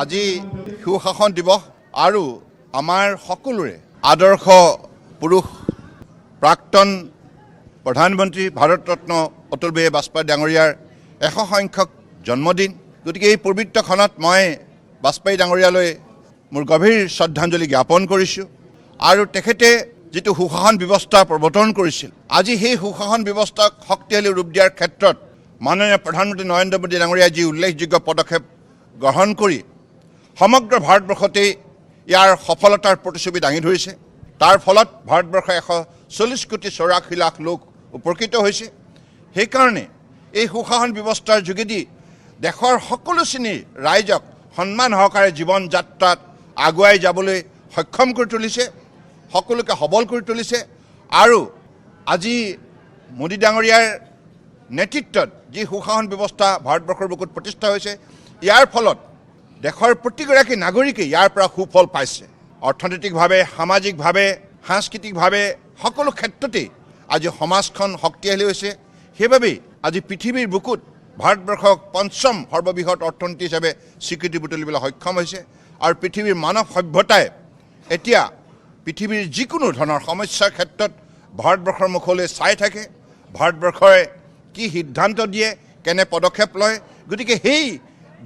আজি সুশাসন দিৱস আৰু আমাৰ সকলোৰে আদৰ্শ পুৰুষ প্ৰাক্তন প্ৰধানমন্ত্ৰী ভাৰতৰত্ন অটল বিহাৰী বাজপেয়ী ডাঙৰীয়াৰ 100 সংখ্যক জন্মদিন। গতিকে এই পবিত্ৰ ক্ষণত মই বাজপেয়ী ডাঙৰীয়ালৈ মোৰ গভীৰ শ্ৰদ্ধাঞ্জলি জ্ঞাপন কৰিছোঁ। আৰু তেখেতে যিটো সুশাসন ব্যৱস্থা প্ৰৱৰ্তন কৰিছিল, আজি সেই সুশাসন ব্যৱস্থাক শক্তিশালী ৰূপ দিয়াৰ ক্ষেত্ৰত মাননীয় প্ৰধানমন্ত্ৰী নৰেন্দ্ৰ মোদী ডাঙৰীয়াই যি উল্লেখযোগ্য পদক্ষেপ গ্ৰহণ কৰি সমগ্ৰ ভাৰতবৰ্ষতেই ইয়াৰ সফলতাৰ প্ৰতিচ্ছবি দাঙি ধৰিছে। তাৰ ফলত ভাৰতবৰ্ষৰ 140 কোটি 84 লাখ লোক উপকৃত হৈছে। সেইকাৰণে এই সুশাসন ব্যৱস্থাৰ যোগেদি দেশৰ সকলো শ্ৰেণীৰ ৰাইজক সন্মান সহকাৰে জীৱন যাত্ৰাত আগুৱাই যাবলৈ সক্ষম কৰি তুলিছে, সকলোকে সবল কৰি তুলিছে। আৰু আজি মোদী ডাঙৰীয়াৰ নেতৃত্বত যি সুশাসন ব্যৱস্থা ভাৰতবৰ্ষৰ বুকুত প্ৰতিষ্ঠা হৈছে, ইয়াৰ ফলত দেশৰ প্ৰতিগৰাকী নাগৰিকে ইয়াৰ পৰা সুফল পাইছে। অৰ্থনৈতিকভাৱে, সামাজিকভাৱে, সাংস্কৃতিকভাৱে সকলো ক্ষেত্ৰতেই আজি সমাজখন শক্তিশালী হৈছে। সেইবাবেই আজি পৃথিৱীৰ বুকুত ভাৰতবৰ্ষক পঞ্চম সৰ্ববৃহৎ অৰ্থনীতি হিচাপে স্বীকৃতি বুটলিবলৈ সক্ষম হৈছে। আৰু পৃথিৱীৰ মানৱ সভ্যতাই এতিয়া পৃথিৱীৰ যিকোনো ধৰণৰ সমস্যাৰ ক্ষেত্ৰত ভাৰতবৰ্ষৰ মুখলৈ চাই থাকে, ভাৰতবৰ্ষই কি সিদ্ধান্ত দিয়ে, কেনে পদক্ষেপ লয়। গতিকে সেই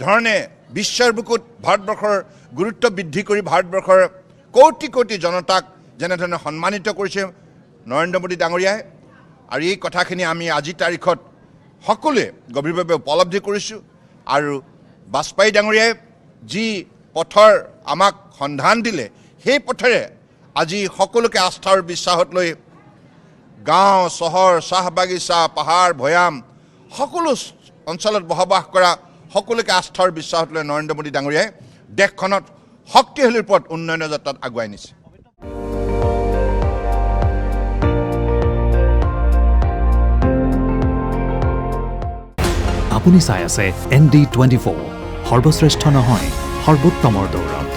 ধৰণে বিশ্বৰ বুকুত ভাৰতবৰ্ষৰ গুৰুত্ব বৃদ্ধি কৰি ভাৰতবৰ্ষৰ কোটি কোটি জনতাক যেনেধৰণে সন্মানিত কৰিছে নৰেন্দ্ৰ মোদী ডাঙৰীয়াই। আৰু এই কথাখিনি আমি আজিৰ তাৰিখত সকলোৱে গভীৰভাৱে উপলব্ধি কৰিছোঁ। আৰু বাজপেয়ী ডাঙৰীয়াই যি পথৰ আমাক সন্ধান দিলে, সেই পথেৰে আজি সকলোকে আস্থা আৰু বিশ্বাসত লৈ গাঁও, চহৰ, চাহ বাগিচা, পাহাৰ, ভৈয়াম সকলো অঞ্চলত বসবাস কৰা সকলোকে আস্থাৰ বিশ্বাসত লৈ নৰেন্দ্ৰ মোদী ডাঙৰীয়াই দেশখনত শক্তিশালী ৰূপত উন্নয়নৰ যাত্ৰাত আগুৱাই নিছে। আপুনি চাই আছে ND24, সৰ্বশ্ৰেষ্ঠ নহয় সৰ্বোত্তমৰ দৌৰত।